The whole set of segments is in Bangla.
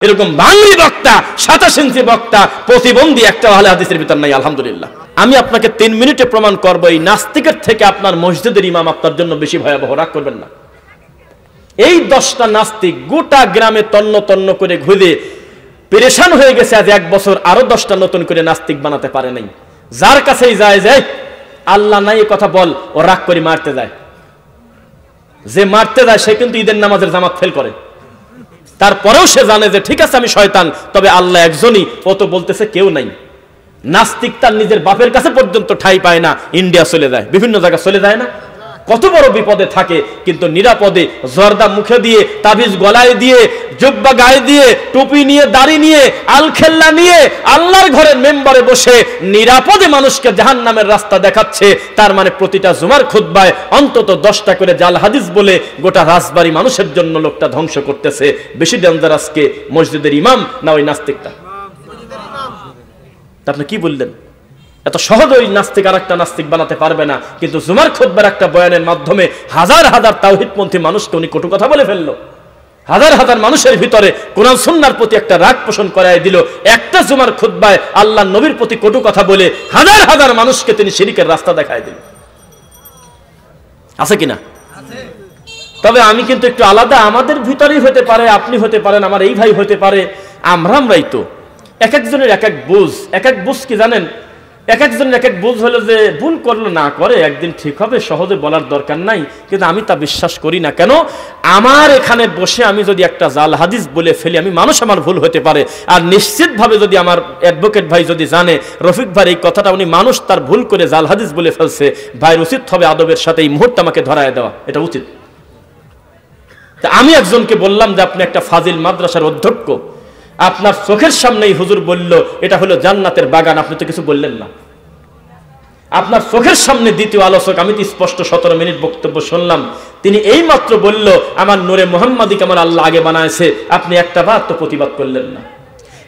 এরকম বাঙালি বক্তা 27 ইঞ্চি বক্তা প্রতিবন্ধী একটা আহলে হাদিসের ভিতর নাই আলহামদুলিল্লাহ। আমি আপনাকে 3 মিনিটে প্রমাণ করব এই নাস্তিকের থেকে আপনার মসজিদের ইমাম আপনার জন্য বেশি ভয়াবহ। রাগ করবেন না। এই 10টা নাস্তিক গোটা গ্রামে তন্ন তন্ন করে ঘুরে পেরেশান হয়ে গেছে আজ 1 বছর, আরো 10টা নতুন করে নাস্তিক বানাতে পারে নাই। যার কাছেই যায় যে আল্লাহ নাই এই কথা বল, ও রাগ করে মারতে যায়। যে মারতে যায় সে কিন্তু ঈদের নামাজের জামাত ফেল করে, তারপরেও সে জানে যে ঠিক আছে আমি শয়তান, তবে আল্লাহ একজনই, ও তো বলতেছে কেউ নাই। নাস্তিক তার নিজের বাপের কাছে পর্যন্ত ঠাঁই পায় না, ইন্ডিয়া চলে যায়, বিভিন্ন জায়গায় চলে যায় না, কত বড় বিপদে থাকে, কিন্তু নিরাপদে জর্দা মুখে দিয়ে, তাবিজ গলায় দিয়ে, জুব্বা গায়ে দিয়ে, টুপি নিয়ে, দাড়ি নিয়ে, আলখেল্লা নিয়ে আল্লাহর ঘরের মেম্বারে বসে নিরাপদে মানুষকে জাহান্নামের রাস্তা দেখাচ্ছে। তার মানে প্রতিটা জুমার খুতবায় অন্তত 10টা করে জাল হাদিস বলে গোটা রাজবাড়ি মানুষের জন্য লোকটা ধ্বংস করতেছে। বেশি ডেঞ্জারাস কে, মসজিদের ইমাম না ওই নাস্তিকটা? আপনি কি বললেন? এত সহজ ওই নাস্তিক আর একটা নাস্তিক বানাতে পারবে না, কিন্তু জুমার খুতবার একটা বয়ানের মাধ্যমে হাজার হাজার তাওহীদপন্থী মানুষকে উনি কটু কথা বলে ফেললো। হাজার হাজার মানুষের ভিতরে কোরআন সুন্নাহর প্রতি একটা রাগ পোষণ করায় দিল। একটা জুমার খুতবায় আল্লাহর নবীর প্রতি কটু কথা বলে হাজার হাজার মানুষকে তিনি শিরকের রাস্তা দেখায় দিল। আছে কিনা? তবে আমি কিন্তু একটু আলাদা, আমাদের ভিতরেই হতে পারে, আপনি হতে পারেন, আমার এই ভাই হতে পারে, আমরাই তো এক একজনের এক এক বুঝ। এক এক বুঝ কি জানেন? এক একজনের এক এক বুঝ হলো যে ভুল করলো না করে একদিন ঠিক হবে, সহজে বলার দরকার নাই, কিন্তু আমি তা বিশ্বাস করি না। কেন? আমার এখানে বসে আমি যদি একটা জাল হাদিস বলে ফেলি, আমি মানুষ, আমার ভুল হতে পারে, আর নিশ্চিতভাবে যদি আমার অ্যাডভোকেট ভাই যদি জানে রফিক ভাই এই কথাটা উনি মানুষ, তার ভুল করে জাল হাদিস বলে ফেলছে, ভাইয়ের উচিত হবে আদবের সাথে এই মুহূর্তে আমাকে ধরায় দেওয়া, এটা উচিত। আমি একজনকে বললাম যে আপনি একটা ফাজিল মাদ্রাসার অধ্যক্ষ, আপনার চোখের সামনেই হুজুর বলল এটা হলো জান্নাতের বাগান, আপনি তো কিছু বললেন না। আপনার চোখের সামনে দ্বিতীয় আলোচক, আমি তো স্পষ্ট 17 মিনিট বক্তব্য শুনলাম, তিনি এই মাত্র বলল আমার নূরে মুহাম্মাদিকে আমার আল্লাহ আগে বানাইছে, আপনি একটা বার তো প্রতিবাদ করলেন না।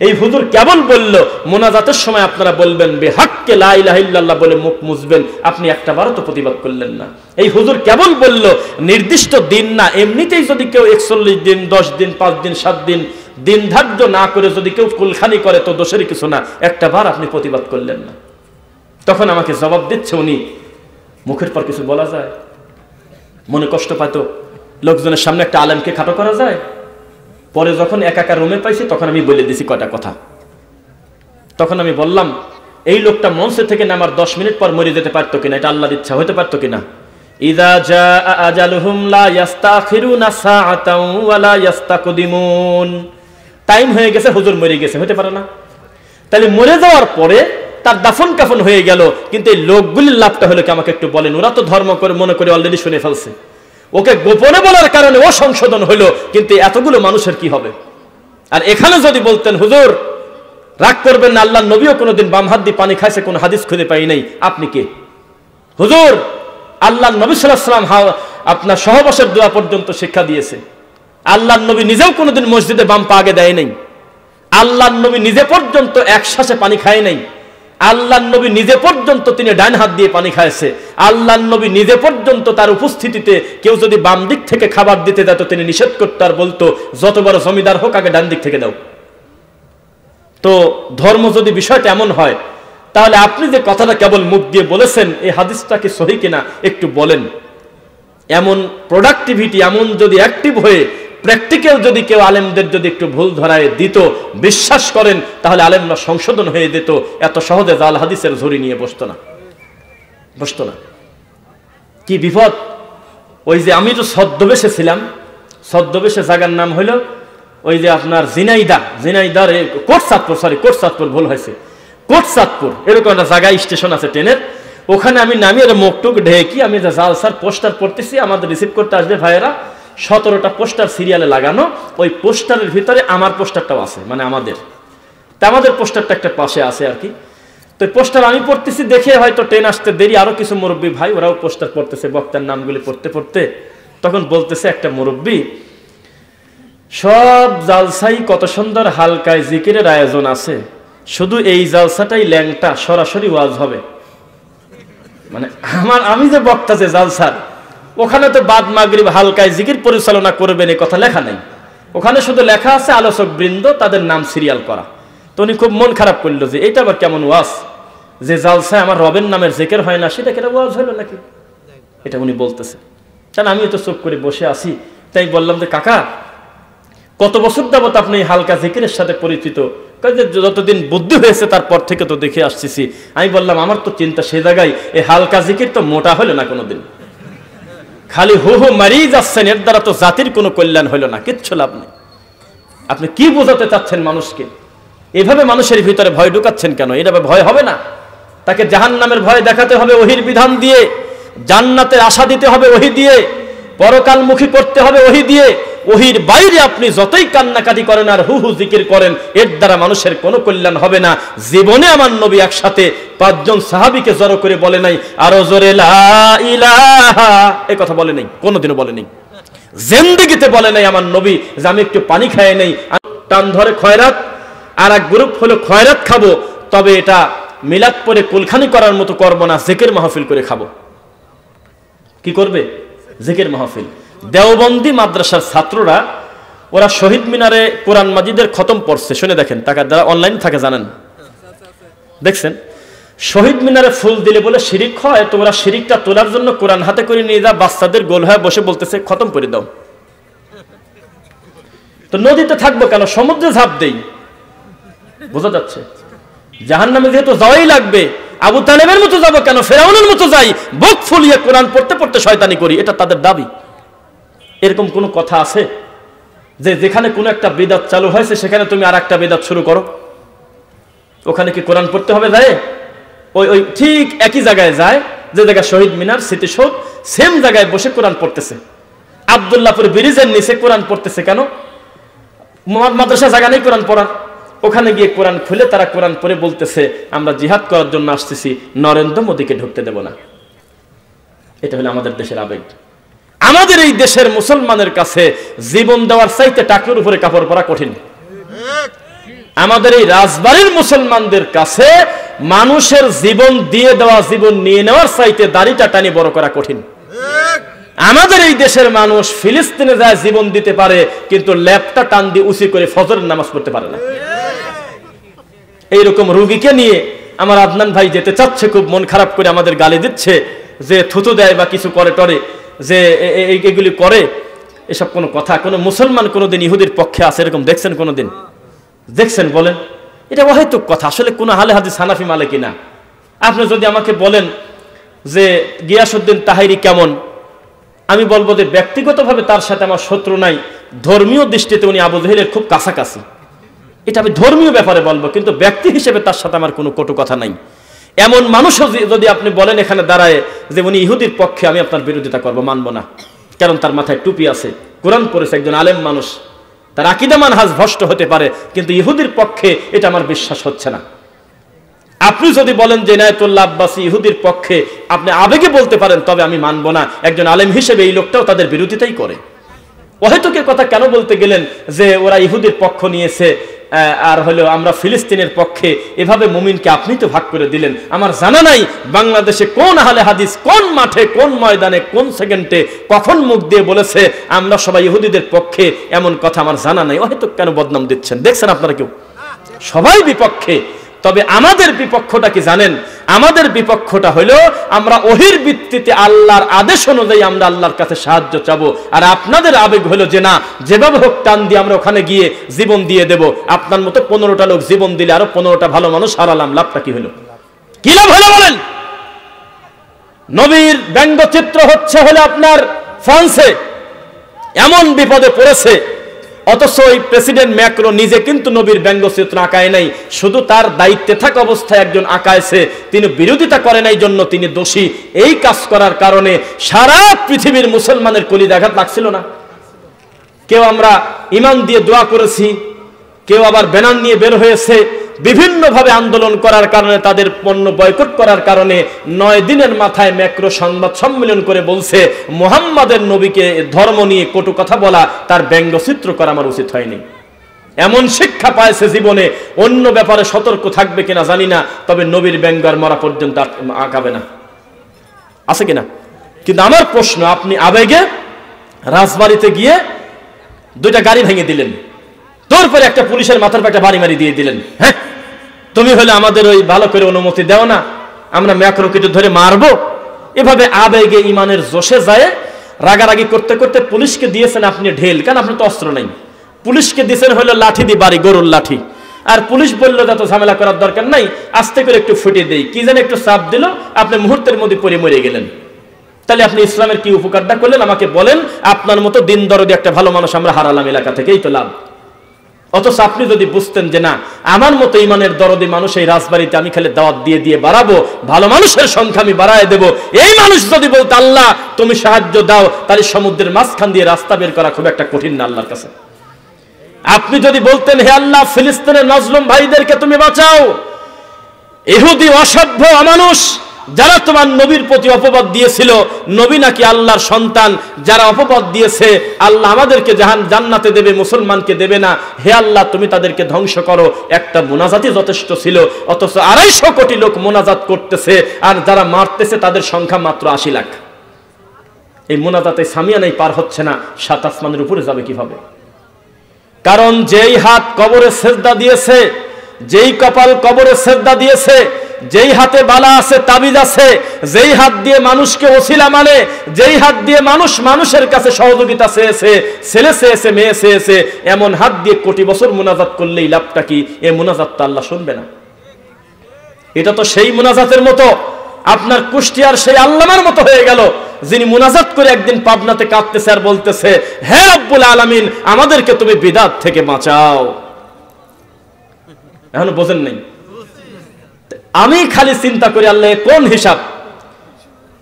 এই হুজুর কেবল বলল মোনাজাতের সময় আপনারা বলবেন বেহাক্কে লা ইলাহা ইল্লাল্লাহ বলে মুখ মুছবেন, আপনি একটা বারও তো প্রতিবাদ করলেন না। এই হুজুর কেবল বলল নির্দিষ্ট দিন না, এমনিতেই যদি কেউ 41 দিন, 10 দিন, 5 দিন, 7 দিন দিন ধার্য না করে যদি কেউ কুলখানি করে তো দোষের কিছু না, একটা বার আপনি প্রতিবাদ করলেন না। তখন আমাকে জবাব দিচ্ছে উনি, মুখের পর কিছু বলা যায়? মনে কষ্ট পাইত লোকজনের সামনে একটা আলেমকে খাটো করা যায়? পরে যখন একা রুমে পাইছি তখন আমি বলে দিছি কয়টা কথা। তখন আমি বললাম এই লোকটা মঞ্চে থেকে নামার 10 মিনিট পর মরে যেতে পারতো কিনা, এটা আল্লাহর ইচ্ছা হতে পারতো কিনা? ইযা জাআ আজালুহুম লা ইস্তাখিরুনা সাআতাও ওয়া লা ইস্তাকদিমুন। টাইম হয়ে গেছে, হুজুর মরে গেছে, হতে পারে না? তাহলে মরে যাওয়ার পরে তার দাফন কাফন হয়ে গেল, কিন্তু এই লোকগুলির লাভটা হলো কি আমাকে একটু বলেন? ওরা তো ধর্ম করে মনে করে অলরেডি শুনে ফেলছে, ওকে গোপনে বলার কারণে ও সংশোধন হলো, কিন্তু এতগুলো মানুষের কি হবে? আর এখানে যদি বলতেন হুজুর রাগ করবেন না, আল্লাহর নবীও কোনোদিন বাম হাত দিয়ে পানি খাইছে, কোন হাদিস খুঁজে পাই নাই, আপনি কে? হুজুর আল্লাহর নবী সাল্লাল্লাহু আলাইহি ওয়াসাল্লাম আপনার সহবাসের দোয়া পর্যন্ত শিক্ষা দিয়েছে। আল্লাহর নবী নিজেও কোনোদিন মসজিদে বাম পা আগে দেয় নাই। আল্লাহর নবী নিজে পর্যন্ত এক শ্বাসে পানি খায় নাই। আল্লাহর নবী নিজে পর্যন্ত তিনি ডান হাত দিয়ে পানি খাইছে। আল্লাহর নবী নিজে পর্যন্ত তার উপস্থিতিতে কেউ যদি বাম দিক থেকে খাবার দিতে দেয় তো তিনি নিষেধ করতে আর বলতো যত বড় জমিদার হোক আগে ডান দিক থেকে দাও। তো ধর্ম যদি বিষয়টা এমন হয়, তাহলে আপনি যে কথাটা কেবল মুখ দিয়ে বলেছেন এই হাদিসটা কি সহি কিনা একটু বলেন। এমন প্রোডাক্টিভিটি, এমন যদি অ্যাক্টিভ হয়ে প্র্যাকটিক্যাল যদি কেউ আলেমদের যদি একটু ভুল ধরায় দিত, বিশ্বাস করেন তাহলে আলেমরা সংশোধন হয়ে যেত, এত সহজে জাল হাদিসের ঝুড়ি নিয়ে বসতো না। কি বিপদ! ওই যে আমি তো ছদ্মবেশে ছিলাম, ছদ্মবেশে জায়গার নাম হইল ওই যে আপনার জিনাইদার কোটচাঁদপুর, ভুল হয়েছে, কোটচাঁদপুর, এরকম একটা জায়গায় স্টেশন আছে ট্রেনের, ওখানে আমি নামি মুখটুক ঢেকি আমি যে জালসার পোস্টার পড়তেছি, আমাদের রিসিভ করতে আসবে ভাইয়েরা, 17টা পোস্টার সিরিয়ালে লাগানো, ওই পোস্টারের ভিতরে আমার পোস্টারটাও আছে, মানে আমাদের পোস্টারটা একটা পাশে আছে আর কি। তো পোস্টার আমি পড়তেছি, দেখে হয়তো ট্রেন আসতে দেরি, আরো কিছু মুরব্বী ভাই ওরাও পোস্টার পড়তেছে, বক্তার নামগুলি পড়তে তখন বলতেছে একটা মুরব্বী, সব জালসাই কত সুন্দর হালকায় জিকিরের আয়োজন আছে, শুধু এই জালসাটাই ল্যাংটা, সরাসরি ওয়াজ হবে। মানে আমি যে বক্তা যে জালসার, ওখানে তো বাদ মাগরিব হালকায় জিকির পরিচালনা করবেন এই কথা লেখা নাই, ওখানে শুধু লেখা আছে আলোচক বৃন্দ, তাদের নাম সিরিয়াল করা। তো উনি খুব মন খারাপ করলো যে এটা আবার কেমন ওয়াজ, যে জালসায় আমার রবের নামের জিকির হয় না, সেটা কেন ওয়াজ হলো নাকি, এটা উনি বলতেছে। কারণ আমিও তো চুপ করে বসে আছি, তাই বললাম যে কাকা কত বছর যাবত আপনি হালকা জিকিরের সাথে পরিচিত? যতদিন বুদ্ধি হয়েছে তারপর থেকে তো দেখে আসতেছি। আমি বললাম আমার তো চিন্তা সে জায়গায়, এই হালকা জিকির তো মোটা হলো না কোনোদিন, খালি হু হু মারিয়ে যাচ্ছেন, এর দ্বারা তো জাতির কোনো কল্যাণ হলো না, কিচ্ছু লাভ নেই। আপনি কি বোঝাতে চাচ্ছেন মানুষকে? এভাবে মানুষের ভিতরে ভয় ঢুকাচ্ছেন কেন? এভাবে ভয় হবে না। তাকে জাহান্নামের ভয় দেখাতে হবে ওহির বিধান দিয়ে, জান্নাতের আশা দিতে হবে ওহি দিয়ে, পরকালমুখী করতে হবে ওহি দিয়ে। ওহির বাইরে আপনি যতই কান্নাকাটি করেন আর হু হু জিকির করেন, এর দ্বারা মানুষের কোনো কল্যাণ হবে না। জীবনে আমার নবী একসাথে 5 জন সাহাবীকে জড়ো করে বলে নাই আরো জোরে লা ইলাহা, এই কথা বলে নাই, কোনোদিনও বলে নাই, জিন্দেগিতে বলে নাই আমার নবী যে আমি একটু পানি খাই নেই, টান ধরে খয়রাত, আর এক গ্রুপ হলো খয়রাত খাবো, তবে এটা মিলাদ পরে কুলখানি করার মতো করবো না, জিকির মাহফিল করে খাবো। কি করবে? জিকির মাহফিল। দেওবন্দি মাদ্রাসার ছাত্ররা ওরা শহীদ মিনারে কোরআন মাজিদের খতম পড়ছে, শুনে দেখেন, টাকা যারা অনলাইন থাকে জানেন, দেখছেন শহীদ মিনারে ফুল দিলে বলে শিরিক হয়, তো ওরা শিরিকটা তোলার জন্য কোরআন হাতে করে নিয়ে যা বাচ্চাদের গোল হয়ে বসে বলতেছে খতম করে দাও। তো নদীতে থাকবো কেন, সমুদ্রে ঝাঁপ দেই। বোঝা যাচ্ছে জাহান্নামে যেহেতু যাওয়াই লাগবে, আবু তালেবের মতো যাবো কেন, ফেরাউনের মতো যাই, বুক ফুলিয়ে কোরআন পড়তে পড়তে শয়তানি করি, এটা তাদের দাবি। এরকম কোনো কথা আছে যে যেখানে কোনো একটা বিদাত চালু হয়েছে সেখানে তুমি আর একটা বিদাত শুরু করো? ওখানে কি কোরআন পড়তে হবে? যায় ওই ঠিক একই জায়গায় যায় যে জায়গায় শহীদ মিনার স্মৃতিসৌধ, সেম জায়গায় বসে কোরআন পড়তেছে। আব্দুল্লাহপুর ব্রিজের নিচে কোরআন পড়তেছে কেন? মাদ্রাসা জায়গা নেই কোরআন পড়ার। ওখানে গিয়ে কোরআন খুলে তারা কোরআন পড়ে বলতেছে আমরা জিহাদ করার জন্য আসতেছি, নরেন্দ্র মোদীকে ঢুকতে দেব না। এটা হলো আমাদের দেশের আবেগ। আমাদের এই দেশের মুসলমানের কাছে জীবন দেওয়ার চাইতে টাকলুর উপরে কাপড় পরা কঠিন। আমাদের এই রাজবাড়ির মুসলমানদের কাছে মানুষের জীবন দিয়ে দেওয়া, জীবন নিয়ে নেওয়ার চাইতে দাড়িটা টানি বড় করা কঠিন। আমাদের এই দেশের মানুষ ফিলিস্তিনে যায় জীবন দিতে পারে, কিন্তু ল্যাপটা টান দিয়ে উঁচু করে ফজরের নামাজ পড়তে পারে না। এইরকম রুগীকে নিয়ে আমার আদনান ভাই যেতে চাচ্ছে, খুব মন খারাপ করে আমাদের গালি দিচ্ছে যে থুতু দেয় বা কিছু করে টরে, যে এগুলি করে। এসব কোনো কথা, কোনো মুসলমান কোনোদিন ইহুদির পক্ষে আছে এরকম দেখছেন? কোনোদিন দেখছেন বলেন? এটা অহেতুক কথা। আসলে কোনো আহলে হাদিস হানাফি মালিকি না। আপনি যদি আমাকে বলেন যে গিয়াসউদ্দিন তাহিরি কেমন, আমি বলবো যে ব্যক্তিগতভাবে তার সাথে আমার শত্রু নাই, ধর্মীয় দৃষ্টিতে উনি আবু জাহেলের খুব কাছাকাছি, এটা আমি ধর্মীয় ব্যাপারে বলবো, কিন্তু ব্যক্তি হিসেবে তার সাথে আমার কোনো কটু কথা নাই। এমন মানুষও যদি আপনি বলেন এখানে দাঁড়ায় যে উনি ইহুদির পক্ষে, আমি আপনার বিরোধিতা করবো, মানবো না। কারণ তার মাথায় টুপি আছে, কোরআন পড়েছে, একজন আলেম মানুষ, তার আকীদা মানহাজ ভ্রষ্ট হতে পারে, কিন্তু ইহুদির পক্ষে এটা আমার বিশ্বাস হচ্ছে না। আপনি যদি বলেন যে ইনায়েতুল্লাহ আব্বাসী ইহুদির পক্ষে, আপনি আবেগে বলতে পারেন, তবে আমি মানবো না। একজন আলেম হিসেবে এই লোকটাও তাদের বিরোধিতাই করে। অহেতুকের কথা কেন বলতে গেলেন যে ওরা ইহুদির পক্ষ নিয়েছে আর হলো আমরা ফিলিস্তিনের পক্ষে, এভাবে মুমিনকে আপনি তো ভাগ করে দিলেন। আমার জানা নাই বাংলাদেশে কোন আহলে হাদিস কোন মাঠে কোন ময়দানে কোন সেকেন্ডে কখন মুখ দিয়ে বলেছে আমরা সবাই ইহুদিদের পক্ষে, এমন কথা আমার জানা নাই। অহেতুক কেন বদনাম দিচ্ছেন? দেখছেন আপনারা কেউ? সবাই বিপক্ষে। তবে আমাদের বিপক্ষটা কি জানেন? আমাদের বিপক্ষটা হলো আমরা ওহির ভিত্তিতে আল্লাহর আদেশ অনুযায়ী আমরা আল্লাহর কাছে সাহায্য চাবো। আর আপনাদের আবেগ হলো যে না, যেভাবে হোক টান দিয়ে আমরা ওখানে গিয়ে জীবন দিয়ে দেব। আপনার মতো 15টা লোক জীবন দিলে আরো 15টা ভালো মানুষ হারালাম, লাভটা কি হলো? কি লাভ হলো বলেন? নবীর ব্যঙ্গচিত্র হচ্ছে হলো আপনার ফ্রান্সে এমন বিপদে পড়েছে, অথচ ওই প্রেসিডেন্ট ম্যাক্রো নিজে কিন্তু নবীর ব্যঙ্গচিত্র আঁকায় নাই, শুধু তার দায়িত্বে থাকা অবস্থায় একজন আঁকায়ছে, তিনি বিরোধিতা করে নাই জন্য তিনি দোষী। এই কাজ করার কারণে সারা পৃথিবীর মুসলমানের কলিজাঘাত লাগছিল না? কেউ আমরা ইমান দিয়ে দোয়া করেছি, কেউ আবার ব্যানার নিয়ে বের হয়েছে, বিভিন্নভাবে আন্দোলন করার কারণে, তাদের পণ্য বয়কট করার কারণে 9 দিনের মাথায় ম্যাক্রো সংবাদ সম্মেলন করে বলছে মুহাম্মাদের নবীকে ধর্ম নিয়ে কটু কথা বলা, তার ব্যঙ্গচিত্র করা আমার উচিত হয়নি। এমন শিক্ষা পাইছে জীবনে, অন্য ব্যাপারে সতর্ক থাকবে কিনা জানি না, তবে নবীর ব্যঙ্গ আর মরা পর্যন্ত আঁকাবে না। আছে কিনা? কিন্তু আমার প্রশ্ন, আপনি আবেগে রাজবাড়িতে গিয়ে দুইটা গাড়ি ভেঙে দিলেন, তারপরে একটা পুলিশের মাথার পর একটা বাড়ি মারি দিয়ে দিলেন। হ্যাঁ, তুমি হলে আমাদের ওই ভালো করে অনুমতি দাও না, আমরা ম্যাক্রোকিটে ধরে মারবো। এভাবে আবেগে ইমানের জোশে যায় রাগারাগি করতে করতে পুলিশকে দিয়েছেন আপনি ঢেল, কারণ আপনার তো অস্ত্র নেই। পুলিশকে দিয়েছেন হলো লাঠি দিয়ে বাড়ি, গরুর লাঠি। আর পুলিশ বললো যত ঝামেলা করার দরকার নাই, আস্তে করে একটু ফুটিয়ে দেই, কি যেন একটু চাপ দিল, আপনি মুহূর্তের মধ্যে পড়ে মরে গেলেন। তাহলে আপনি ইসলামের কি উপকারটা করলেন আমাকে বলেন? আপনার মতো দিন দরদি একটা ভালো মানুষ আমরা হারালাম এলাকা থেকে, এই তো লাভ। অথচ আপনি যদি বুঝতেন যে না, আমার মতো ইমানের দরদি মানুষ এই রাজবাড়িতে আমি খালি দাওয়াত দিয়ে দিয়ে বাড়াবো, ভালো মানুষের সংখ্যা আমি বাড়ায় দেবো, এই মানুষ যদি বলতো আল্লাহ তুমি সাহায্য দাও, তাহলে সমুদ্রের মাঝখান দিয়ে রাস্তা বের করা খুব একটা কঠিন না আল্লাহর কাছে। আপনি যদি বলতেন হে আল্লাহ ফিলিস্তিনের মাজলুম ভাইদেরকে তুমি বাঁচাও, ইহুদি অসভ্য অমানুষ যারা তোমার নবীর প্রতি অপবাদ দিয়েছিল, নবী নাকি আল্লাহর সন্তান, যারা অপবাদ দিয়েছে আল্লাহ আমাদেরকে জান্নাতে দেবে, মুসলমানকে দেবে না, হে আল্লাহ তুমি তাদেরকে ধ্বংস করো, একটা মুনাজাতই যথেষ্ট ছিল। অথচ 250 কোটি লোক মুনাজাত করতেছে, আর যারা মারতেছে তাদের সংখ্যা মাত্র 80 লাখ। এই মুনাজাতে সামিয়ানাই পার হচ্ছে না, 7 আসমানের উপরে যাবে কিভাবে? কারণ যেই হাত কবরে সেজদা দিয়েছে, যেই কপাল কবরে সেজদা দিয়েছে, যেই হাতে বালা আছে, তাবিজ আছে, যেই হাত দিয়ে মানুষকে ওসিলা মানে, যেই হাত দিয়ে মানুষ মানুষের কাছে সহযোগিতা চেয়েছে, ছেলে চেয়েছে, মেয়ে চেয়েছে, এমন হাত দিয়ে কোটি বছর মুনাজাত করলেই লাভটা কি? এই মুনাজাত তো আল্লাহ শুনবে না। এটা তো সেই মুনাজাতের মতো আপনার কুষ্টিয়ার সেই আল্লামার মতো হয়ে গেল, যিনি মুনাজাত করে একদিন পাবনাতে কাঁদতেছে আর বলতেছে হে রব্বুল আলামিন আমাদেরকে তুমি বিদআত থেকে বাঁচাও। এখনো বোঝেন নাই? আমি খালি চিন্তা করি আল্লাহ কোন হিসাব,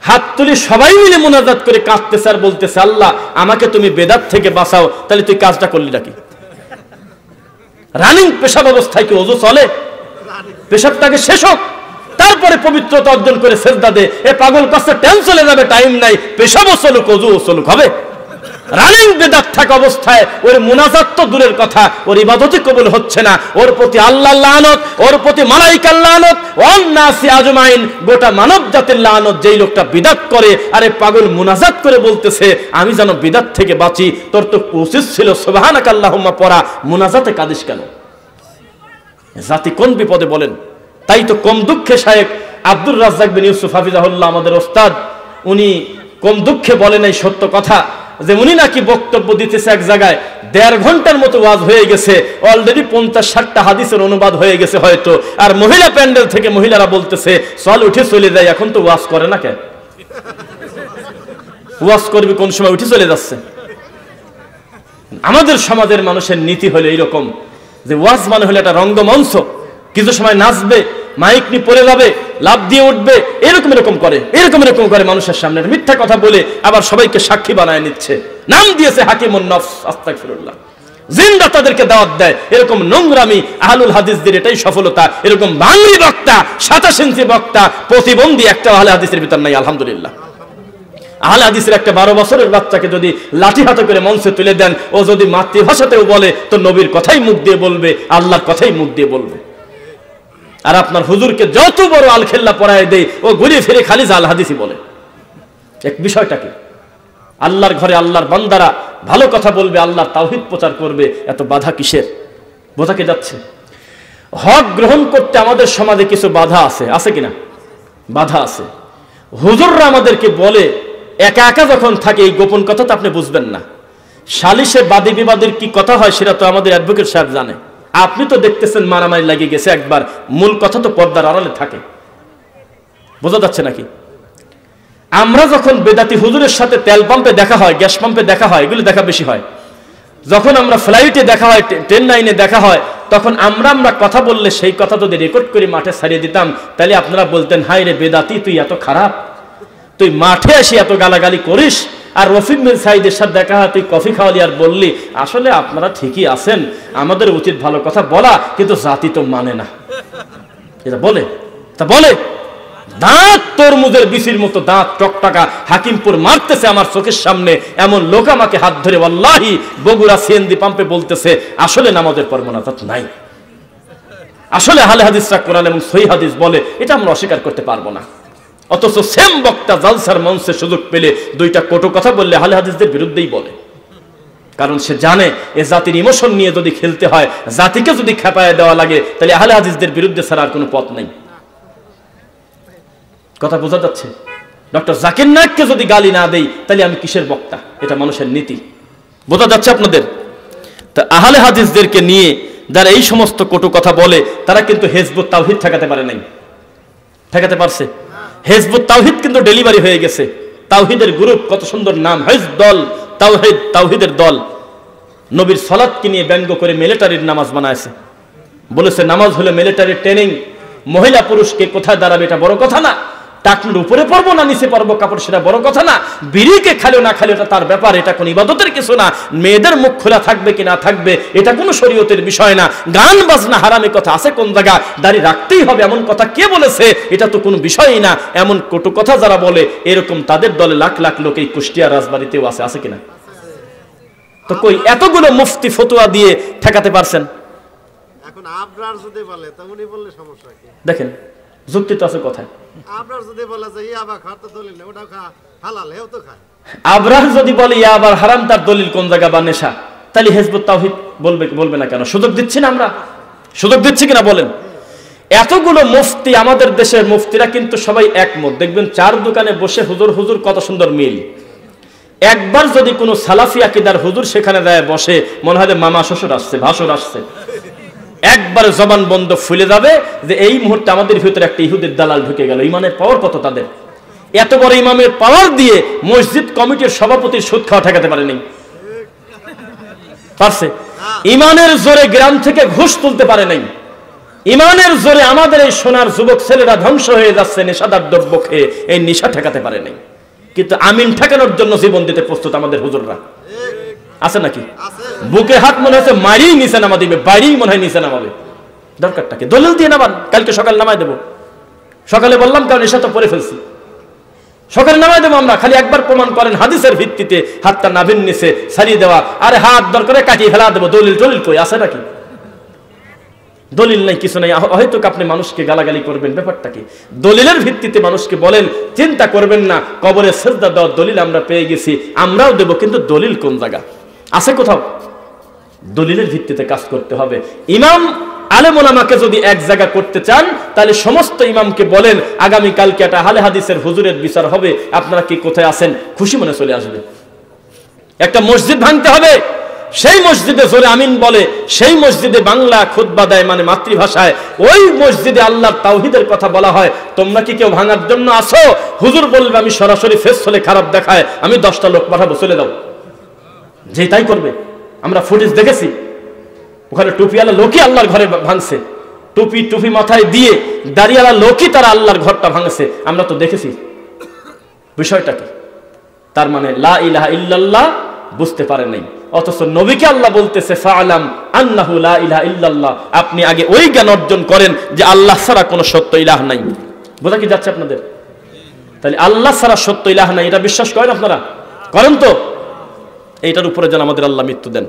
হাত তুলি সবাই মিলে মুনাজাত করে কাঁদতেছে আর বলতেছে আল্লাহ আমাকে তুমি বেদাত থেকে বাঁচাও, তাহলে তুই কাজটা করলি নাকি? রানিং পেশাব অবস্থায় কি ওযু চলে? পেশাবটাকে শেষ হোক, তারপরে পবিত্রতা অর্জন করে সেজদা দে। এ পাগল কাছে টাইম চলে যাবে, টাইম নাই, পেশাবও চলুক, ওযুও চলুক, হবে? রানিং বেদাত থাকা অবস্থায় ওর মুনাজাত তো দূরের কথা, ওর ইবাদতই কবুল হচ্ছে না, ওর প্রতি আল্লাহর লানত, ওর প্রতি মালাইকার লানত, ওয়ান নাসি আজমাইন, গোটা মানব জাতির লানত। যেই লোকটা বিদআত করে, আরে পাগল মুনাজাত করে বলতেছে আমি যেন বিদআত থেকে বাঁচি, তোর তো উচিত ছিল সুবহানাকা আল্লাহুম্মা পড়া, মুনাজাতে কাঁদিস কেন? জাতি কোন বিপদে বলেন? তাই তো কম দুঃখে শায়েখ আব্দুর রাজ্জাক বিন ইউসুফ হাফিজাহুল্লাহ আমাদের ওস্তাদ, উনি কম দুঃখে বলেন এই সত্য কথা যে উনি নাকি বক্তব্য দিতেছে এক জায়গায় 1.5 ঘন্টার মতো ওয়াজ হয়ে গেছে, অলরেডি 50-60টা হাদিসের অনুবাদ হয়ে গেছে হয়তো, আর মহিলা প্যান্ডেল থেকে মহিলারা বলতেছে চল উঠে চলে যায়, এখন তো ওয়াজ করে না কেন? ওয়াজ করবে কোন সময়, উঠে চলে যাচ্ছে। আমাদের সমাজের মানুষের নীতি হলো এইরকম যে ওয়াজ মানে হলো একটা রঙ্গমঞ্চ, কিছু সময় নাচবে, মাইক নিয়ে পড়ে যাবে, লাভ দিয়ে উঠবে, এরকম করে মানুষের সামনে মিথ্যা কথা বলে আবার সবাইকে সাক্ষী বানায় নিচ্ছে। নাম দিয়েছে হাকিমুন নফস, আস্তাগফিরুল্লাহ। জিন্দা তাদেরকে দাওয়াত দেয়, এরকম নোংরামি আহলুল হাদিসদের এটাই সফলতা। এরকম বাঙালি বক্তা, 27 ইঞ্চি বক্তা, প্রতিবন্ধী একটা আহলে হাদিসের ভিতর নাই, আলহামদুলিল্লাহ। আহলে হাদিসের একটা 12 বছরের বাচ্চাকে যদি লাঠি হাতে করে মঞ্চে তুলে দেন, ও যদি মাতৃভাষাতেও বলে তো নবীর কথাই মুখ দিয়ে বলবে, আল্লাহর কথাই মুখ দিয়ে বলবে। আর আপনার হুজুরকে যত বড় আলখেল্লা পরায় দেয়, ও ঘুরে ফিরে খালি জাল হাদিসই বলে। এক বিষয়টাকে আল্লাহর ঘরে আল্লাহর বান্দারা ভালো কথা বলবে, আল্লাহর তাওহীদ প্রচার করবে, এত বাধা কিসের? বোঝাকে যাচ্ছে। হক গ্রহণ করতে আমাদের সমাজে কিছু বাধা আছে, আছে কিনা? বাধা আছে। হুজুররা আমাদেরকে বলে, একা একা যখন থাকে এই গোপন কথা তো আপনি বুঝবেন না। সালিশে বাদী বিবাদের কি কথা হয় সেটা তো আমাদের অ্যাডভোকেট সাহেব জানে। আপনি তো দেখতেছেন মারামারি লাগিয়ে গেছে একবার, মূল কথা তো পর্দার আড়ালে থাকে। বোঝা যাচ্ছে নাকি? আমরা যখন বেদাতি হুজুরের সাথে তেল পাম্পে দেখা হয়, গ্যাস পাম্পে দেখা হয়, এগুলো দেখা বেশি হয়। যখন আমরা ফ্লাইটে দেখা হয়, ট্রেন লাইনে দেখা হয়, তখন আমরা কথা বললে সেই কথা যদি রেকর্ড করে মাঠে ছাড়িয়ে দিতাম, তাহলে আপনারা বলতেন হায় রে বেদাতি, তুই এত খারাপ, তুই মাঠে এসে এত গালাগালি করিস। আর রফিক বিন সাইদের সাথে দেখা হয়, তুই কফি খাওয়ালি আর বললি আসলে আপনারা ঠিকই আছেন, আমাদের উচিত ভালো কথা বলা, কিন্তু জাতি তো মানে না। এটা বলে, তা বলে দাঁত তরমুজের বিচির মতো দাঁত টকটাকা হাকিমপুর মারতেছে আমার চোখের সামনে। এমন লোক আমাকে হাত ধরে ওয়াল্লাহি বগুড়া সিএনজি পাম্পে বলতেছে আসলে নামাজের পর মুনাজাত নাই, আসলে আহলে হাদিসরা কোরআন এবং সহিহ হাদিস বলে, এটা আমরা অস্বীকার করতে পারবো না। অথচ সেম বক্তা জালসার মঞ্চে সুযোগ পেলে 2টা কটু কথা বললে আহলে হাদিসদের বিরুদ্ধেই বলে। কারণ সে জানে এ জাতির ইমোশন নিয়ে যদি খেলতে হয়, জাতিকে যদি খেপায় দেওয়া লাগে, তাহলে আহলে হাদিসদের বিরুদ্ধে ছাড়া আর কোনো পথ নেই। কথা বোঝা যাচ্ছে? ডক্টর জাকির নায়েককে যদি গালি না দেই, তাহলে আমি কিসের বক্তা? এটা মানুষের নীতি। বোঝা যাচ্ছে আপনাদের? তা আহলে হাদিসদেরকে নিয়ে যারা এই সমস্ত কটু কথা বলে, তারা কিন্তু হিজবুত তাওহীদ ঠেকাতে পারে নাই। ঠেকাতে পারছে? হিজবুত তাওহীদ কিন্তু ডেলিভারি হয়ে গেছে। তাওহীদের গ্রুপ, কত সুন্দর নাম, হিজব দল, তাওহীদ, তাওহীদের দল। নবীর সালাতকে নিয়ে ব্যঙ্গ করে মিলিটারির নামাজ বানায়ছে। বলেছে নামাজ হলো মিলিটারি ট্রেনিং, মহিলা পুরুষকে কোথায় দাঁড়াবে এটা বড় কথা না, টাকনুর উপরে পড়বো না নিচে পড়বো কাপড় সেটা বড় কথা না, বিড়িকে খালো না খালো এটা তার ব্যাপার, এটা কোন ইবাদতের কিছু না, মেয়েদের মুখ খোলা থাকবে কি না থাকবে এটা কোনো শরীয়তের বিষয় না, গান বাজনা হারামে কথা আছে কোন জায়গা, দাড়ি রাখতেই হবে এমন কথা কে বলেছে, এটা তো কোনো বিষয়ই না, এমন কটু কথা যারা বলে, এরকম তাদের দলে লাখ লাখ লোক এই কুষ্টিয়া রাজবাড়িতেও আছে কিনা? তো কই এতগুলো মুফতি ফতোয়া দিয়ে ঠেকাতে পারছেন? এখন আবরার যদি বলে তেমনি বললে সমস্যা কি? দেখেন যুক্তি তো আছে কথায়। আবরার যদি বলে যে ইয়াবা খাওয়ার তো দলিল না, ওটা হালাল, হেও তো খায়। আবরার যদি বলে ইয়াবার হারাম, তার দলিল কোন জায়গা বা নেশা? তাহলে হিজবুত তাওহীদ বলবে না কেন? সুযোগ দিচ্ছি না আমরা? সুযোগ দিচ্ছি কিনা বলেন? এতগুলো মুফতি, আমাদের দেশের মুফতিরা কিন্তু সবাই একমত। দেখবেন চার দোকানে বসে হুজুর হুজুর কত সুন্দর মিল। একবার যদি কোনো সালাফি আকীদার হুজুর সেখানে যায় বসে, মনে হয় মামা শ্বশুর আসছে, ভাসুর আসছে, একবার জবান বন্ধ ফুলে যাবে যে এই মুহূর্তে আমাদের ভিতরে একটা ইহুদের দালাল ঢুকে গেল। ইমানের পাওয়ার কত তাদের! এত বড় ইমামের পাওয়ার দিয়ে মসজিদ কমিটির সভাপতির সুদ খাওয়া ঠেকাতে পারেনি। পারছে? ইমানের জোরে গ্রাম থেকে ঘুষ তুলতে পারে নাই। ইমানের জোরে আমাদের এই সোনার যুবক ছেলেরা ধ্বংস হয়ে যাচ্ছে নেশাদার দ্রব্য খেয়ে, এই নেশা ঠেকাতে পারে নাই। কিন্তু আমিন ঠেকানোর জন্য জীবন দিতে প্রস্তুত আমাদের হুজুররা। আছে নাকি? বুকে হাত মনে হচ্ছে মারিই নিচে নামা দিবে, বাইরেই মনে হয় নিচে নামাবে। দরকারটা কি? দলিল দিয়ে নামান, কালকে সকালে নামাই দেবো। সকালে বললাম কারণ নেশা তো পরে ফেলছি, সকালে নামাই দেবো আমরা। খালি একবার প্রমাণ করেন হাদিসের ভিত্তিতে হাতটা নাভির নিচে ছাড়িয়ে দেওয়া, আরে হাত দরকারে কাটিয়ে ফেলা দেবো। দলিল কই আছে নাকি? দলিল নাই, কিছু নাই। হয়তো আপনি মানুষকে গালাগালি করবেন, ব্যাপারটা কি? দলিলের ভিত্তিতে মানুষকে বলেন, চিন্তা করবেন না কবরে সিজদা দেওয়ার দলিল আমরা পেয়ে গেছি, আমরাও দেব, কিন্তু দলিল কোন জায়গা আছে? কোথাও? দলিলের ভিত্তিতে কাজ করতে হবে। ইমাম আলেম ওলামাকে যদি এক জায়গা করতে চান, তাহলে সমস্ত ইমামকে বলেন আগামী কালকে একটা আহলে হাদিসের হুজুরের বিচার হবে, আপনারা কি কোথায় আছেন? খুশি মনে চলে আসবে। একটা মসজিদ ভাঙতে হবে, সেই মসজিদে জোরে আমিন বলে, সেই মসজিদে বাংলা খুতবা দেয়, মানে মাতৃভাষায়, ওই মসজিদে আল্লাহর তাওহীদের কথা বলা হয়। তোমরা কি কেউ ভাঙার জন্য আসো? হুজুর বলবে আমি সরাসরি ফেস হলে খারাপ দেখায়, আমি 10টা লোক পাঠাবো, চলে দাও। যে তাই করবে। আমরা ফুটেজ দেখেছি, ওখানে টুপিওয়ালা লোকই আল্লাহর ঘরে ভাঙছে, টুপি মাথায় দিয়ে দাড়িওয়ালা লোকই তারা আল্লাহর ঘরটা ভাঙছে। আমরা তো দেখেছি। বিষয়টা কি? তার মানে লা ইলাহা ইল্লাল্লাহ বুঝতে পারে নাই, অথচ নবীকে আল্লাহ বলতেছে ফাআলাম আন্নাহু লা ইলাহা ইল্লাল্লাহ, আপনি আগে ওই জ্ঞান অর্জন করেন যে আল্লাহ ছাড়া কোনো সত্য ইলাহ নাই। বোঝা কি যাচ্ছে আপনাদের? তাহলে আল্লাহ ছাড়া সত্য ইলাহ নাই, এটা বিশ্বাস করেন আপনারা? করেন তো? এইটার উপরে যেন আমাদের আল্লাহ মৃত্যু দেন।